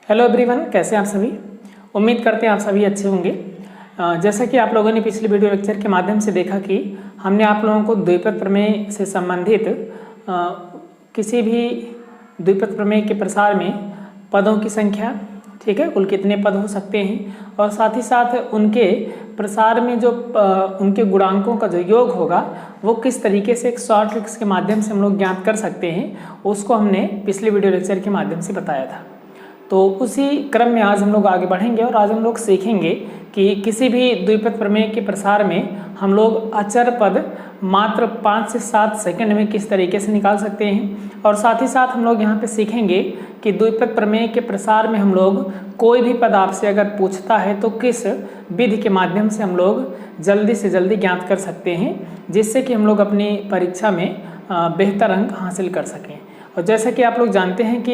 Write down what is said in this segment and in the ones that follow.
Hello everyone, कैसे हैं आप सभी। उम्मीद करते हैं आप सभी अच्छे होंगे। जैसा कि आप लोगों ने पिछले वीडियो लेक्चर के माध्यम से देखा कि हमने आप लोगों को द्विपद प्रमेय से संबंधित किसी भी द्विपद प्रमेय के प्रसार में पदों की संख्या, ठीक है, कुल कितने पद हो सकते हैं, और साथ ही साथ उनके प्रसार में जो उनके गुणांकों का जो योग होगा वो किस तरीके से एक शॉर्ट ट्रिक्स के माध्यम से हम लोग ज्ञात कर सकते हैं, उसको हमने पिछले वीडियो लेक्चर के माध्यम से बताया था। तो उसी क्रम में आज हम लोग आगे बढ़ेंगे और आज हम लोग सीखेंगे कि किसी भी द्विपद प्रमेय के प्रसार में हम लोग अचर पद मात्र 5 से 7 सेकंड में किस तरीके से निकाल सकते हैं, और साथ ही साथ हम लोग यहाँ पे सीखेंगे कि द्विपद प्रमेय के प्रसार में हम लोग कोई भी पद आपसे अगर पूछता है तो किस विधि के माध्यम से हम लोग जल्दी से जल्दी ज्ञात कर सकते हैं, जिससे कि हम लोग अपनी परीक्षा में बेहतर अंक हासिल कर सकें। और जैसा कि आप लोग जानते हैं कि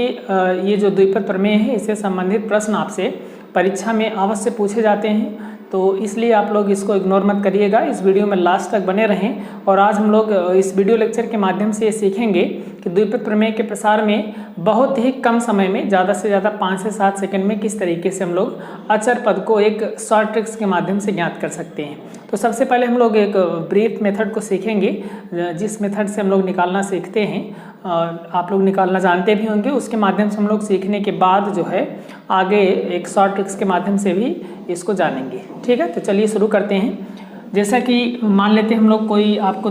ये जो द्विपद प्रमेय है इससे संबंधित प्रश्न आपसे परीक्षा में अवश्य पूछे जाते हैं, तो इसलिए आप लोग इसको इग्नोर मत करिएगा, इस वीडियो में लास्ट तक बने रहें। और आज हम लोग इस वीडियो लेक्चर के माध्यम से ये सीखेंगे कि द्विपद प्रमेय के प्रसार में बहुत ही कम समय में ज़्यादा से ज़्यादा 5 से 7 सेकंड में किस तरीके से हम लोग अचर पद को एक शॉर्ट ट्रिक्स के माध्यम से ज्ञात कर सकते हैं। तो सबसे पहले हम लोग एक ब्रीफ मेथड को सीखेंगे, जिस मेथड से हम लोग निकालना सीखते हैं, आप लोग निकालना जानते भी होंगे। उसके माध्यम से हम लोग सीखने के बाद जो है आगे एक शॉर्ट ट्रिक्स के माध्यम से भी इसको जानेंगे, ठीक है। तो चलिए शुरू करते हैं। जैसा कि मान लेते हैं हम लोग कोई आपको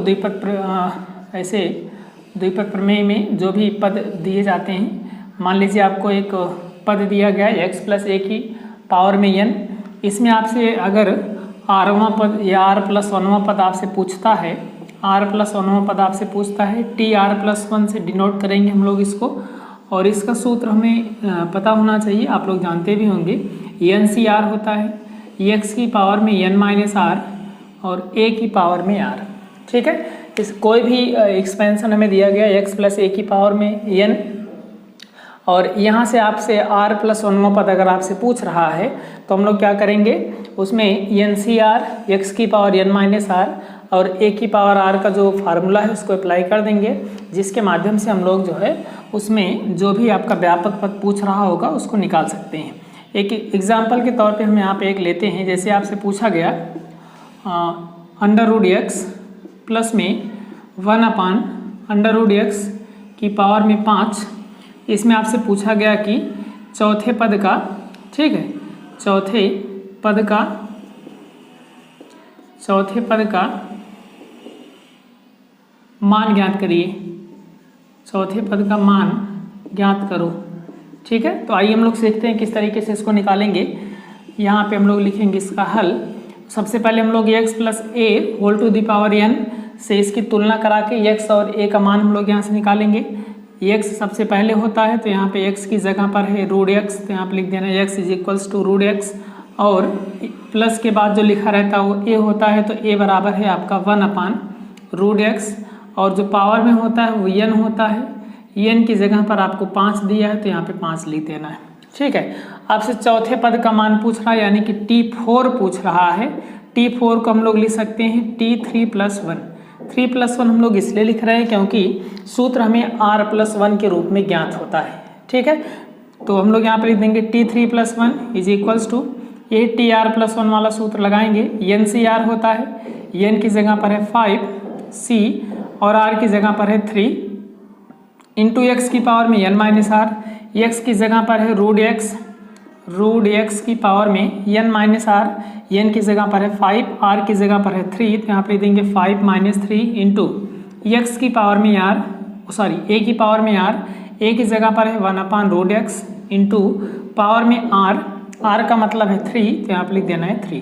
ऐसे द्विपद प्रमेय में जो भी पद दिए जाते हैं, मान लीजिए आपको एक पद दिया गया है x + a की पावर में n। इसमें आपसे अगर r वां पद या r+1वां पद आपसे पूछता है, r+1वां पद आपसे पूछता है, tr+1 से डिनोट करेंगे हम लोग इसको, और इसका सूत्र हमें पता होना चाहिए, आप लोग जानते भी होंगे, NCR होता है, x की पावर में n - r और a की पावर में r, ठीक है। इस कोई भी एक्सपेंशन हमें दिया गया x + a की पावर में n, और यहाँ से आपसे r+1वां पद अगर आपसे पूछ रहा है तो हम लोग क्या करेंगे, उसमें NCR x की पावर n - r और a की पावर r का जो फार्मूला है उसको अप्लाई कर देंगे, जिसके माध्यम से हम लोग जो है उसमें जो भी आपका व्यापक पद पूछ रहा होगा उसको निकाल सकते हैं। एक एग्जाम्पल के तौर पे हम यहाँ पे एक लेते हैं, जैसे आपसे पूछा गया √x प्लस में 1/√x की पावर में 5। इसमें आपसे पूछा गया कि चौथे पद का, ठीक है, चौथे पद का मान ज्ञात करिए, चौथे पद का मान ज्ञात करो, ठीक है। तो आइए हम लोग सीखते हैं किस तरीके से इसको निकालेंगे। यहाँ पे हम लोग लिखेंगे इसका हल। सबसे पहले हम लोग x + a n से इसकी तुलना करा के x और a का मान हम लोग यहाँ से निकालेंगे। x सबसे पहले होता है तो यहाँ पे x की जगह पर है √x, तो यहाँ पे लिख देना x = √x, और प्लस के बाद जो लिखा रहता है वो a होता है, तो a बराबर है आपका 1/√x, और जो पावर में होता है वो n होता है, n की जगह पर आपको 5 दिया है तो यहाँ पे 5 लिख देना है, ठीक है। आपसे चौथे पद का मान पूछ रहा है, यानी कि t4 पूछ रहा है। t4 को हम लोग लिख सकते हैं t3+1। 3+1 हम लोग इसलिए लिख रहे हैं क्योंकि सूत्र हमें r+1 के रूप में ज्ञात होता है, ठीक है। तो हम लोग यहाँ पर लिख देंगे t3+1 = ये tr+1 वाला सूत्र लगाएंगे, NCR होता है, n की जगह पर है 5, c और r की जगह पर है 3, इंटू x की पावर में n - r, x की जगह पर है √x की पावर में n - r, n की जगह पर है 5, r की जगह पर है 3, तो यहाँ पर देंगे 5 - 3 इंटू x की पावर में a की पावर में r, a की जगह पर है 1/√x इंटू पावर में r का मतलब है 3, तो यहाँ पर लिख देना है 3,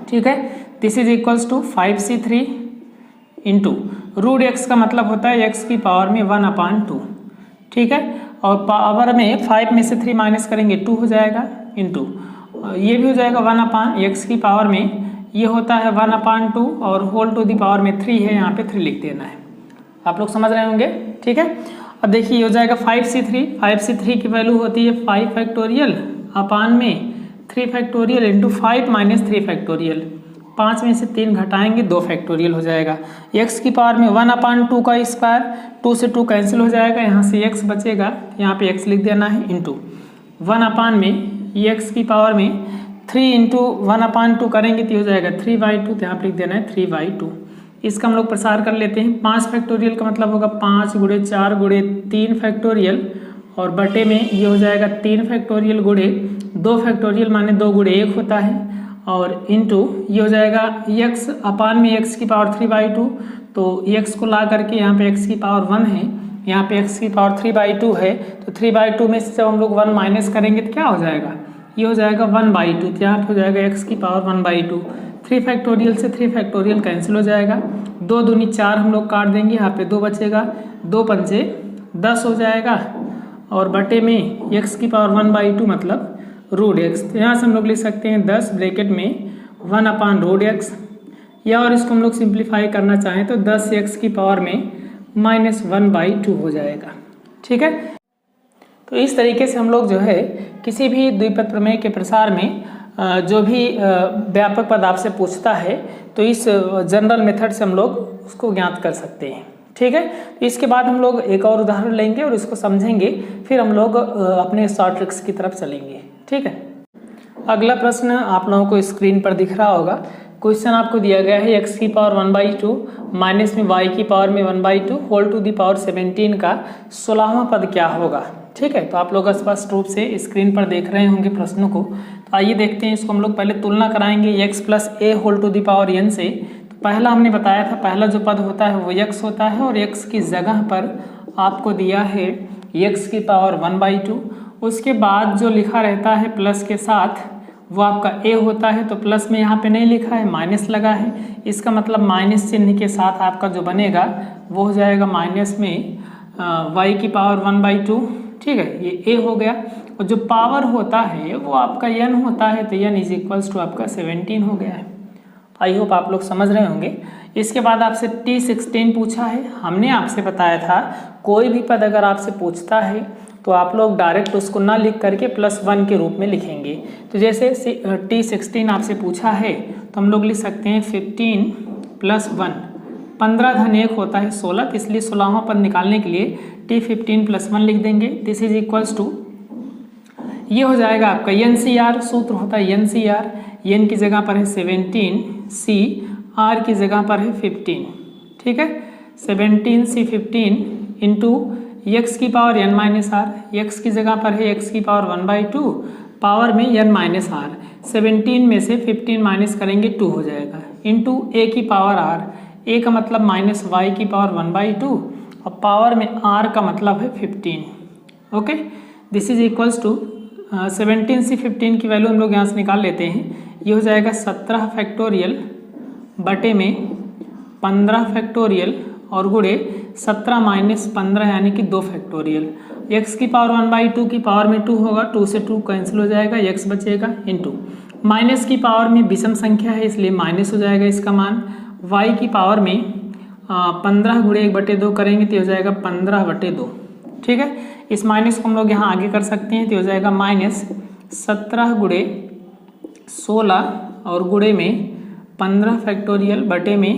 ठीक है। This is equals to 5c3 into √x का मतलब होता है x की पावर में 1/2, ठीक है, और पावर में 5 में से 3 माइनस करेंगे 2 हो जाएगा, इंटू ये भी हो जाएगा 1/x की पावर में, ये होता है 1/2 और होल टू दी पावर में 3 है, यहाँ पे 3 लिख देना है। आप लोग समझ रहे होंगे, ठीक है। अब देखिए ये हो जाएगा 5c3 की वैल्यू होती है 5 फैक्टोरियल अपान में 3 फैक्टोरियल इंटू 5 - 3 फैक्टोरियल, 5 में से 3 घटाएंगे 2 फैक्टोरियल हो जाएगा। x की पावर में 1/2 का स्क्वायर, 2 से 2 कैंसिल हो जाएगा, यहाँ से x बचेगा, यहाँ पे x लिख देना है, इंटू 1 अपान में एक्स की पावर में 3 इंटू 1/2 करेंगे तो हो जाएगा 3/2, तो यहाँ पर लिख देना है 3/2। इसका हम लोग प्रसार कर लेते हैं। 5 फैक्टोरियल का मतलब होगा 5 गुणे 4 गुणे 3 फैक्टोरियल, और बटे में ये हो जाएगा 3 फैक्टोरियल गुणे 2 फैक्टोरियल, माने 2 गुणे 1 होता है, और इंटू ये हो जाएगा x अपान में x की पावर 3/2। तो x को ला करके यहाँ पे x की पावर 1 है, यहाँ पे x की पावर 3/2 है, तो 3/2 में से जब हम लोग 1 माइनस करेंगे तो क्या हो जाएगा, ये हो जाएगा 1/2, तो यहाँ पे हो जाएगा x की पावर 1/2। 3 फैक्टोरियल से 3 फैक्टोरियल कैंसिल हो जाएगा, 2 दूनी 4 हम लोग काट देंगे, यहाँ पे 2 बचेगा, 2 पंचे 10 हो जाएगा, और बटे में x की पावर 1/2 मतलब रूट x। तो यहाँ से हम लोग लिख सकते हैं 10 ब्रैकेट में 1 अपान रूट x, या और इसको हम लोग सिंप्लीफाई करना चाहें तो 10x की पावर में -1/2 हो जाएगा। ठीक है, तो इस तरीके से हम लोग जो है किसी भी द्विपद प्रमेय के प्रसार में जो भी व्यापक पद आपसे पूछता है तो इस जनरल मेथड से हम लोग उसको ज्ञात कर सकते हैं। ठीक है, तो इसके बाद हम लोग एक और उदाहरण लेंगे और इसको समझेंगे, फिर हम लोग अपने शॉर्ट ट्रिक्स की तरफ चलेंगे। ठीक है, अगला प्रश्न आप लोगों को स्क्रीन पर दिख रहा होगा। क्वेश्चन आपको दिया गया है x की पावर 1/2 माइनस में y की पावर में 1/2 होल टू दी पावर 17 का 16वां पद क्या होगा। ठीक है, तो आप लोग स्पष्ट रूप से स्क्रीन पर देख रहे होंगे प्रश्नों को। तो आइए देखते हैं, इसको हम लोग पहले तुलना कराएंगे x plus a whole to the power n से। तो पहला हमने बताया था, पहला जो पद होता है वो x होता है, और x की जगह पर आपको दिया है x की पावर 1/2। उसके बाद जो लिखा रहता है प्लस के साथ वो आपका a होता है, तो प्लस में यहाँ पे नहीं लिखा है, माइनस लगा है, इसका मतलब माइनस चिन्ह के साथ आपका जो बनेगा वो हो जाएगा माइनस में y की पावर 1/2। ठीक है, ये a हो गया, और जो पावर होता है वो आपका n होता है, तो n इज इक्वल्स टू आपका 17 हो गया है। आई होप आप लोग समझ रहे होंगे। इसके बाद आपसे T16 पूछा है। हमने आपसे बताया था कोई भी पद अगर आपसे पूछता है तो आप लोग डायरेक्ट उसको ना लिख करके +1 के रूप में लिखेंगे। तो जैसे T16 आपसे पूछा है तो हम लोग लिख सकते हैं 15 + 1, 15 धन 1 होता है 16, तो इसलिए 16वां पद निकालने के लिए T15 + 1 लिख देंगे। दिस इज इक्वल्स टू, ये हो जाएगा आपका NCR, सूत्र होता है NCR, n की जगह पर है 17, C R की जगह पर है 15। ठीक है, 17C 15 इंटू x की power n minus R, x की जगह पर है x की पावर 1/2, पावर में n माइनस आर, 17 में से 15 माइनस करेंगे 2 हो जाएगा, इंटू a की पावर r, a का मतलब माइनस y की पावर 1/2, और पावर में r का मतलब है 15। Okay, this is equals to 17 से 15 की वैल्यू हम लोग यहाँ से निकाल लेते हैं। ये हो जाएगा 17 फैक्टोरियल बटे में 15 फैक्टोरियल और गुणे 17 माइनस 15 यानी कि 2 फैक्टोरियल। x की पावर 1/2 की पावर में 2 होगा, 2 से 2 कैंसिल हो जाएगा, x बचेगा, इंटू माइनस की पावर में विषम संख्या है इसलिए माइनस हो जाएगा इसका मान। y की पावर में 15 गुणे 1/2 करेंगे तो हो जाएगा 15/2। ठीक है, इस माइनस को हम लोग यहाँ आगे कर सकते हैं, तो हो जाएगा -17 गुणे 16 और गुणे में 15 फैक्टोरियल बटे में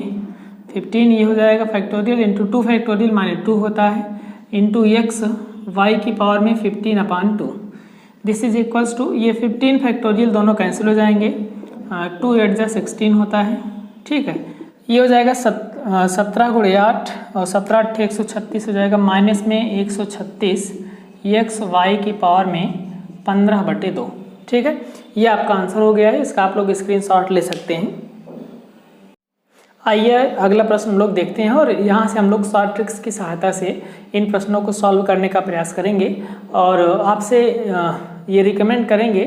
15, ये हो जाएगा फैक्टोरियल इंटू 2 फैक्टोरियल माने 2 होता है, इंटू x y की पावर में 15/2। दिस इज इक्वल्स टू, ये 15 फैक्टोरियल दोनों कैंसिल हो जाएंगे, 2 8 जा 16 होता है। ठीक है, ये हो जाएगा 17 गुणे 8 और 17 8 136 हो जाएगा, माइनस में 136 x y की पावर में 15/2। ठीक है, ये आपका आंसर हो गया है, इसका आप लोग स्क्रीनशॉट ले सकते हैं। आइए अगला प्रश्न हम लोग देखते हैं, और यहाँ से हम लोग शॉर्ट ट्रिक्स की सहायता से इन प्रश्नों को सॉल्व करने का प्रयास करेंगे, और आपसे ये रिकमेंड करेंगे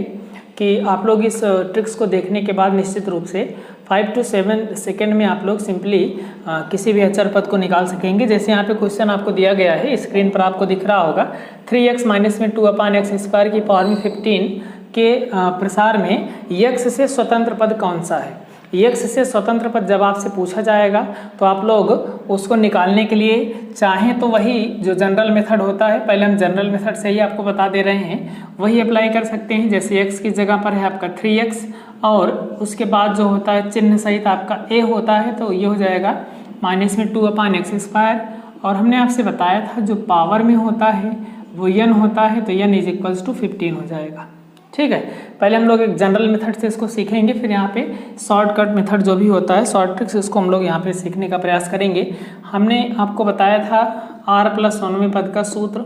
कि आप लोग इस ट्रिक्स को देखने के बाद निश्चित रूप से 5 to 7 सेकेंड में आप लोग सिंपली किसी भी अचर पद को निकाल सकेंगे। जैसे यहाँ पे क्वेश्चन आपको दिया गया है, स्क्रीन पर आपको दिख रहा होगा, 3x माइनस में 2/x² की पावर में 15 के प्रसार में x से स्वतंत्र पद कौन सा है। x से स्वतंत्र पद जब आपसे पूछा जाएगा तो आप लोग उसको निकालने के लिए चाहें तो वही जो जनरल मेथड होता है, पहले हम जनरल मेथड से ही आपको बता दे रहे हैं, वही अप्लाई कर सकते हैं। जैसे x की जगह पर है आपका 3x और उसके बाद जो होता है चिन्ह सहित आपका a होता है, तो ये हो जाएगा माइनस में 2/x²। और हमने आपसे बताया था जो पावर में होता है वो n होता है तो n इज इक्वल्स टू 15 हो जाएगा। ठीक है, पहले हम लोग एक जनरल मेथड से इसको सीखेंगे, फिर यहाँ पे शॉर्टकट मेथड जो भी होता है शॉर्ट ट्रिक्स, इसको हम लोग यहाँ पे सीखने का प्रयास करेंगे। हमने आपको बताया था r+1वें पद का सूत्र।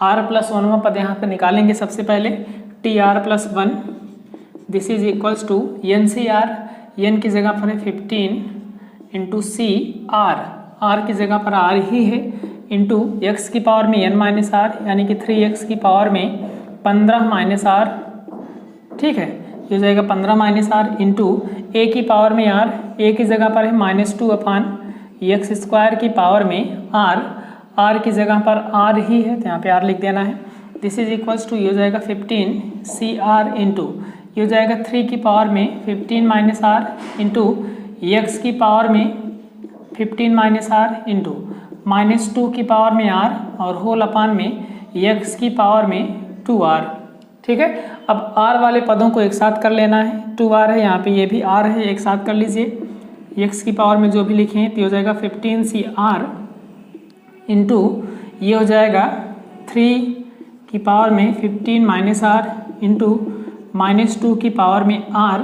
r+1वां पद यहाँ पे निकालेंगे सबसे पहले, tr+1 this is equals to NCR, n की जगह पर है 15 इंटू सी r की जगह पर r ही है, इंटू x की पावर में n - r यानी कि 3x की पावर में 15 - r। ठीक है, ये हो जाएगा 15 - r इंटू a की पावर में r, a की जगह पर है -2/x² की पावर में r की जगह पर r ही है तो यहाँ पे r लिख देना है। दिस इज इक्वल्स टू ये हो जाएगा 15 CR इंटू ये हो जाएगा 3 की पावर में 15 - r इंटू x की पावर में 15 - r इंटू -2 की पावर में r और होल अपान में x की पावर में 2r। ठीक है, अब r वाले पदों को एक साथ कर लेना है, 2r है यहाँ पे, ये भी r है, एक साथ कर लीजिए। x की पावर में जो भी लिखे हैं तो हो जाएगा 15 CR इंटू ये हो जाएगा 3 की पावर में 15 - r इंटू -2 की पावर में r।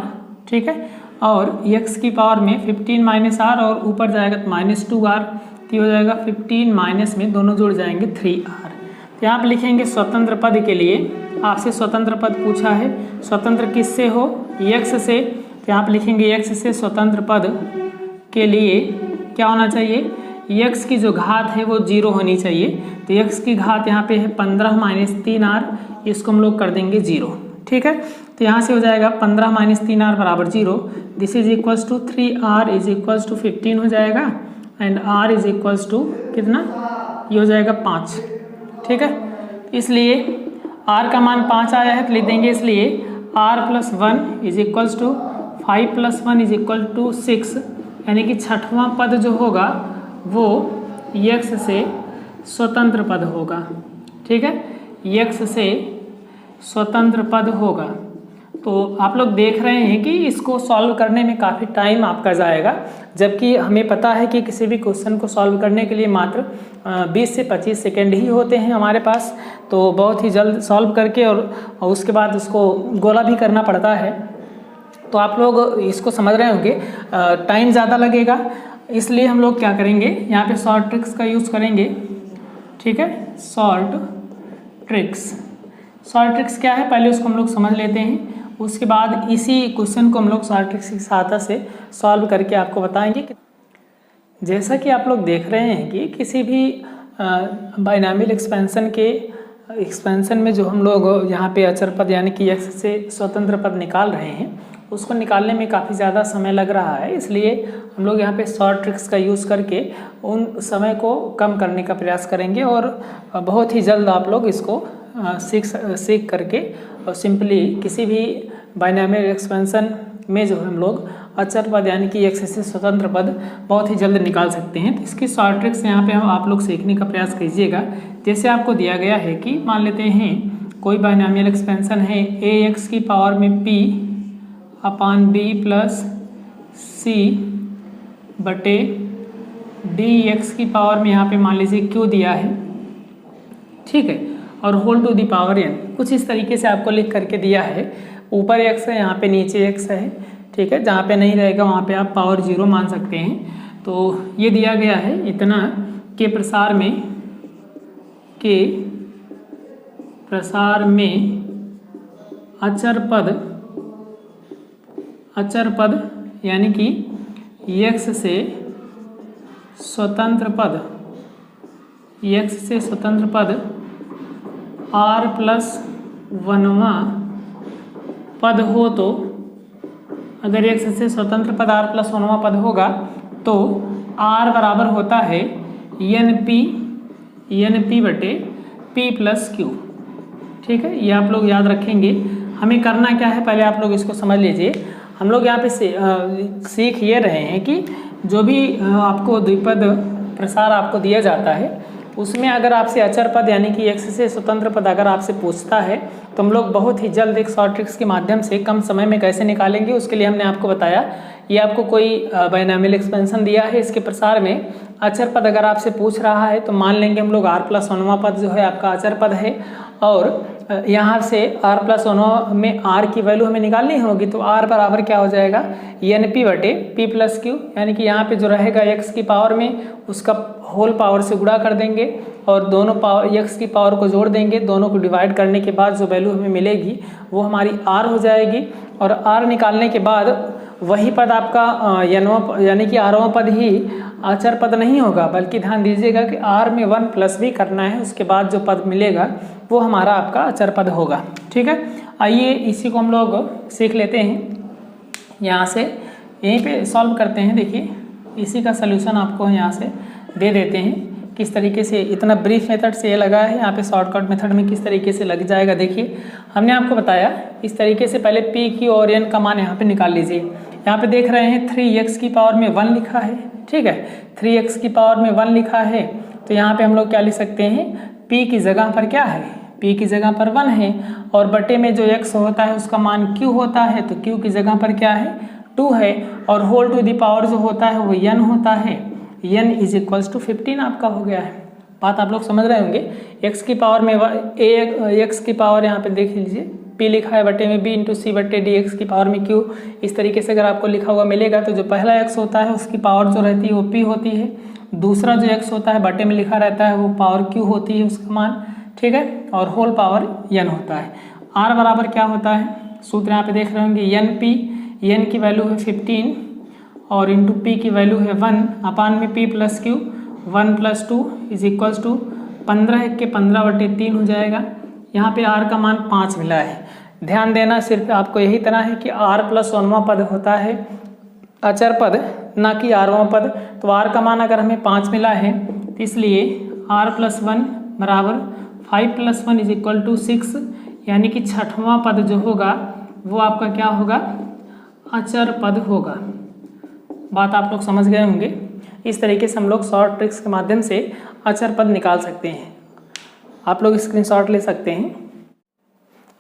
ठीक है, और x की पावर में 15 - r और ऊपर जाएगा तो -2r, तो हो जाएगा 15 माइनस में दोनों जुड़ जाएंगे 3r। तो यहाँ पे लिखेंगे स्वतंत्र पद के लिए, आपसे स्वतंत्र पद पूछा है, स्वतंत्र किससे हो, x से, तो यहाँ पे लिखेंगे x से स्वतंत्र पद के लिए क्या होना चाहिए, x की जो घात है वो 0 होनी चाहिए। तो x की घात यहाँ पे है 15 - 3r, इसको हम लोग कर देंगे 0। ठीक है, तो यहाँ से हो जाएगा 15 - 3r बराबर 0। This is equals to 3r is equals to 15 हो जाएगा and r is equals to कितना, ये हो जाएगा 5। ठीक है, इसलिए r का मान 5 आया है तो लिख देंगे, इसलिए r+1 is equals to 5 + 1 is equal to 6, यानी कि छठवां पद जो होगा वो x से स्वतंत्र पद होगा। ठीक है, x से स्वतंत्र पद होगा। तो आप लोग देख रहे हैं कि इसको सॉल्व करने में काफ़ी टाइम आपका जाएगा, जबकि हमें पता है कि किसी भी क्वेश्चन को सॉल्व करने के लिए मात्र 20 से 25 सेकेंड ही होते हैं हमारे पास, तो बहुत ही जल्द सॉल्व करके और उसके बाद उसको गोला भी करना पड़ता है। तो आप लोग इसको समझ रहे होंगे, टाइम ज़्यादा लगेगा, इसलिए हम लोग क्या करेंगे, यहाँ पे शॉर्ट ट्रिक्स का यूज़ करेंगे। ठीक है, शॉर्ट ट्रिक्स क्या है पहले उसको हम लोग समझ लेते हैं, उसके बाद इसी क्वेश्चन को हम लोग शॉर्ट ट्रिक्स की सहायता से सॉल्व करके आपको बताएंगे। जैसा कि आप लोग देख रहे हैं कि किसी भी बाइनॉमियल एक्सपेंशन में जो हम लोग यहाँ पे अचर पद यानी कि x से स्वतंत्र पद निकाल रहे हैं, उसको निकालने में काफ़ी ज़्यादा समय लग रहा है, इसलिए हम लोग यहाँ पे शॉर्ट ट्रिक्स का यूज़ करके उन समय को कम करने का प्रयास करेंगे और बहुत ही जल्द आप लोग इसको सीख करके और सिंपली किसी भी बाइनॉमियल एक्सपेंशन में जो हम लोग अचर पद यानी कि x से स्वतंत्र पद बहुत ही जल्द निकाल सकते हैं। तो इसकी शॉर्ट ट्रिक्स यहाँ पे हम आप लोग सीखने का प्रयास कीजिएगा। जैसे आपको दिया गया है कि मान लेते हैं कोई बाइनॉमियल एक्सपेंशन है ax की पावर में p अपान b प्लस c बटे dx की पावर में यहाँ पे मान लीजिए q दिया है। ठीक है, और whole to the power n, कुछ इस तरीके से आपको लिख करके दिया है। ऊपर x है, यहाँ पे नीचे x है। ठीक है, जहाँ पे नहीं रहेगा वहाँ पे आप पावर 0 मान सकते हैं। तो ये दिया गया है इतना के प्रसार में अचर पद यानी कि x से स्वतंत्र पद r+1वां पद हो, तो अगर x से स्वतंत्र पद r+1वां पद होगा तो r बराबर होता है NP बटे p प्लस q। ठीक है, ये आप लोग याद रखेंगे। हमें करना क्या है, पहले आप लोग इसको समझ लीजिए। हम लोग यहाँ पे सीख ये रहे हैं कि जो भी आपको द्विपद प्रसार आपको दिया जाता है उसमें अगर आपसे अचर पद यानी कि x से स्वतंत्र पद अगर आपसे पूछता है तो हम लोग बहुत ही जल्द एक शॉर्ट ट्रिक्स के माध्यम से कम समय में कैसे निकालेंगे उसके लिए हमने आपको बताया। ये आपको कोई बाइनॉमियल एक्सपेंशन दिया है, इसके प्रसार में अचर पद अगर आपसे पूछ रहा है तो मान लेंगे हम लोग r+1वां पद जो है आपका अचर पद है, और यहाँ से r+1 में r की वैल्यू हमें निकालनी होगी, तो r बराबर क्या हो जाएगा NP/p+q, यानी कि यहाँ पे जो रहेगा x की पावर में उसका होल पावर से गुणा कर देंगे और दोनों पावर x की पावर को जोड़ देंगे, दोनों को डिवाइड करने के बाद जो वैल्यू हमें मिलेगी वो हमारी r हो जाएगी। और r निकालने के बाद वही पद आपका यानी कि rवां पद ही अचर पद नहीं होगा, बल्कि ध्यान दीजिएगा कि r में 1 भी करना है, उसके बाद जो पद मिलेगा वो हमारा आपका अचर पद होगा। ठीक है, आइए इसी को हम लोग सीख लेते हैं। यहाँ से यहीं पे सॉल्व करते हैं। देखिए इसी का सलूशन आपको यहाँ से दे देते हैं किस तरीके से, इतना ब्रीफ मेथड से ये लगा है, यहाँ पे शॉर्टकट मेथड में किस तरीके से लग जाएगा। देखिए हमने आपको बताया इस तरीके से, पहले p, q और n का मान यहाँ पे निकाल लीजिए। यहाँ पे देख रहे हैं 3x की पावर में 1 लिखा है, ठीक है, 3x की पावर में 1 लिखा है, तो यहाँ पे हम लोग क्या लिख सकते हैं, p की जगह पर क्या है, p की जगह पर 1 है, और बटे में जो x होता है उसका मान q होता है, तो q की जगह पर क्या है 2 है, और होल टू द पावर जो होता है वो n होता है, n इज इक्वल्स टू 15 आपका हो गया है। बात आप लोग समझ रहे होंगे। x की पावर में x की पावर यहाँ पे देख लीजिए, p लिखा है बटे में b इंटू सी बटे डी, एक्स की पावर में q, इस तरीके से अगर आपको लिखा हुआ मिलेगा तो जो पहला x होता है उसकी पावर जो रहती है वो p होती है, दूसरा जो x होता है बटे में लिखा रहता है वो पावर q होती है उसका मान, ठीक है, और होल पावर n होता है। r बराबर क्या होता है, सूत्र यहाँ पे देख रहे होंगे, n की वैल्यू है 15 और इंटू p की वैल्यू है 1 अपान में p+q, 1+2 इज इक्वल्स टू 15 के 15/3 हो जाएगा। यहाँ पे r का मान 5 मिला है। ध्यान देना सिर्फ आपको यही तरह है कि r+1वां पद होता है अचर पद, ना कि r वां पद। तो r का मान अगर हमें 5 मिला है तो इसलिए r+1 बराबर 5+1 इज इक्वल टू 6, यानी कि 6वां पद जो होगा वो आपका क्या होगा, अचर पद होगा। बात आप लोग समझ गए होंगे। इस तरीके से हम लोग शॉर्ट ट्रिक्स के माध्यम से अचर पद निकाल सकते हैं। आप लोग स्क्रीनशॉट ले सकते हैं।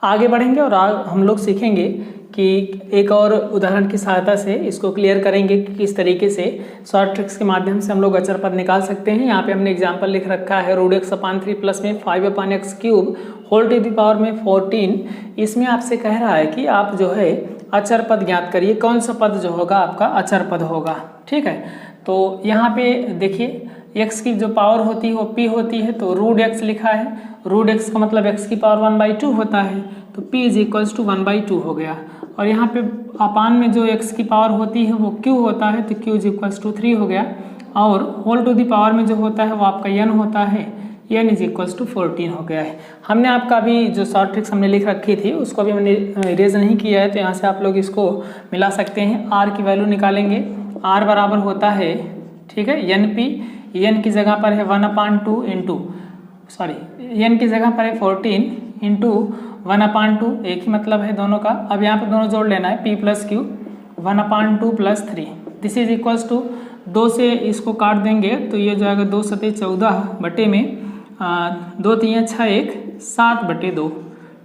आगे बढ़ेंगे और हम लोग सीखेंगे कि एक और उदाहरण की सहायता से इसको क्लियर करेंगे कि किस तरीके से शॉर्ट ट्रिक्स के माध्यम से हम लोग अचर पद निकाल सकते हैं। यहाँ पे हमने एग्जांपल लिख रखा है √x/3 प्लस में 5/x³ whole to the power में 14। इसमें आपसे कह रहा है कि आप जो है अचर पद ज्ञात करिए, कौन सा पद जो होगा आपका अचर पद होगा, ठीक है। तो यहाँ पे देखिए x की जो पावर होती है वो p होती है, तो √x लिखा है, √x का मतलब x की पावर 1/2 होता है, तो p इज इक्वल्स टू 1/2 हो गया। और यहाँ पे अपान में जो x की पावर होती है वो q होता है, तो q इज इक्वल्स टू 3 हो गया, और होल टू द पावर में जो होता है वो आपका n होता है, n इज इक्वल्स टू 14 हो गया है। हमने आपका अभी जो शॉर्ट ट्रिक्स हमने लिख रखी थी उसको अभी मैंने इरेज नहीं किया है, तो यहाँ से आप लोग इसको मिला सकते हैं। r की वैल्यू निकालेंगे, r बराबर होता है, ठीक है, NP, n की जगह पर है 1/2 इंटू n की जगह पर है 14 इंटू 1/2, एक ही मतलब है दोनों का। अब यहाँ पे दोनों जोड़ लेना है, p+q 1/2 + 3, this is equals to 2 से इसको काट देंगे तो ये जाएगा 2 × 7 = 14 बटे में 2 × 3 = 6 1 7/2,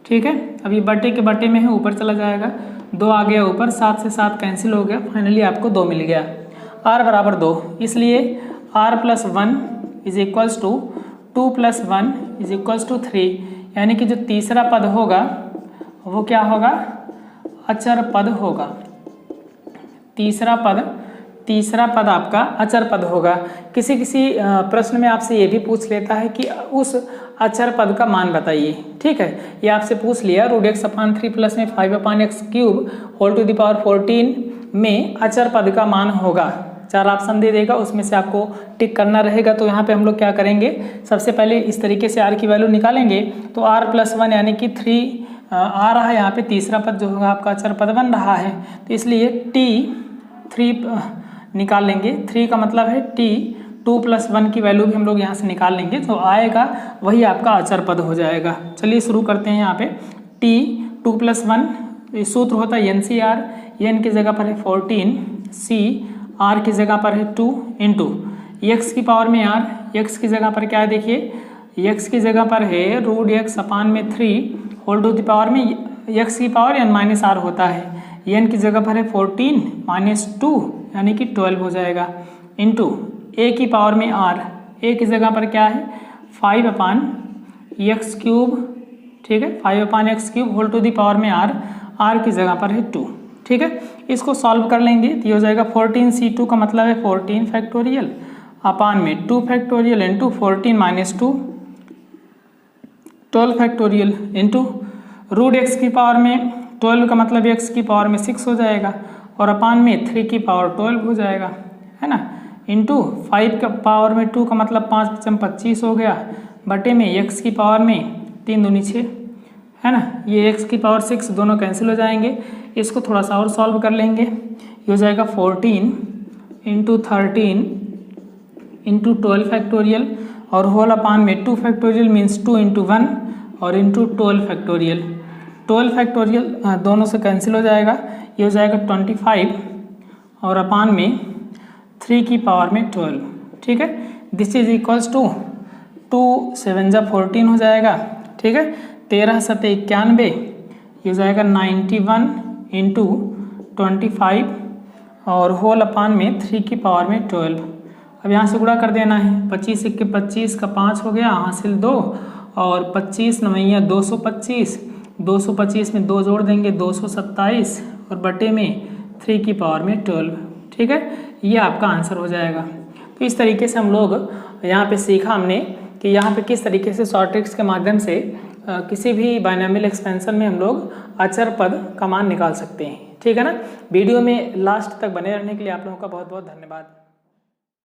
ठीक है। अब ये बटे के बटे में है, ऊपर चला जाएगा, 2 आ गया ऊपर, 7 से 7 कैंसिल हो गया, फाइनली आपको 2 मिल गया। r बराबर 2, इसलिए r+1 is equals to 2 + 1 is equals to 3, यानी कि जो तीसरा पद होगा वो क्या होगा, अचर पद होगा। तीसरा पद आपका अचर पद होगा। किसी प्रश्न में आपसे ये भी पूछ लेता है कि उस अचर पद का मान बताइए, ठीक है। ये आपसे पूछ लिया √x/3 प्लस में 5/x³ whole to the power 14 में अचर पद का मान होगा। 4 ऑप्शन दे देगा, उसमें से आपको टिक करना रहेगा। तो यहाँ पे हम लोग क्या करेंगे, सबसे पहले इस तरीके से r की वैल्यू निकालेंगे, तो r+1 यानी कि 3 आ रहा है, यहाँ पे तीसरा पद जो होगा आपका अचर पद बन रहा है, तो इसलिए t3 निकाल लेंगे। 3 का मतलब है t, 2 + 1 की वैल्यू भी हम लोग यहाँ से निकाल लेंगे, तो आएगा वही आपका अचर पद हो जाएगा। चलिए शुरू करते हैं। यहाँ पे t 2 + 1 सूत्र होता है NCR, n की जगह पर है 14, c r की जगह पर है 2 इंटू x की पावर में r, x की जगह पर क्या है देखिए, x की जगह पर है √x/3 whole to the power में x की पावर n-r होता है, n की जगह पर है 14 - 2 यानी कि 12 हो जाएगा, इंटू ए की पावर में आर, ए की जगह पर क्या है 5/x³, ठीक है 5/x³ whole to the power में आर, आर की जगह पर है 2, ठीक है। इसको सॉल्व कर लेंगे तो ये हो जाएगा 14c2 का मतलब है 14 फैक्टोरियल अपान में 2 factorial into 14 minus 2 12 factorial into root X की पावर में 12 का मतलब x की पावर में 6 हो जाएगा और अपान में 3 की पावर 12 हो जाएगा, है ना, इंटू 5 का पावर में 2 का मतलब 5×25 हो गया, बटे में x की पावर में 3 दूनी 6, है ना, ये x की पावर 6 दोनों कैंसिल हो जाएंगे। इसको थोड़ा सा और सॉल्व कर लेंगे, ये हो जाएगा 14 इंटू 13 इंटू 12 फैक्टोरियल और होल अपान में 2 फैक्टोरियल मीन्स 2 इंटू 1 और इंटू 12 फैक्टोरियल, 12 फैक्टोरियल दोनों से कैंसिल हो जाएगा, ये हो जाएगा 25 और अपान में 3 की पावर में 12, ठीक है। दिस इज इक्वल्स टू 2 7 जा 14 हो जाएगा, ठीक है, 13 7 91, ये हो जाएगा 91 इंटू 25 और होल अपान में 3 की पावर में 12। अब यहाँ से गुणा कर देना है, 25 1 के 25 का 5 हो गया, हासिल 2 और 25 9 225, 225 में 2 जोड़ देंगे 227 और बटे में 3 की पावर में 12, ठीक है, ये आपका आंसर हो जाएगा। तो इस तरीके से हम लोग यहाँ पे सीखा हमने कि यहाँ पे किस तरीके से शॉर्ट ट्रिक्स के माध्यम से किसी भी बायनॉमियल एक्सपेंशन में हम लोग अचर पद का मान निकाल सकते हैं, ठीक है ना। वीडियो में लास्ट तक बने रहने के लिए आप लोगों का बहुत बहुत धन्यवाद।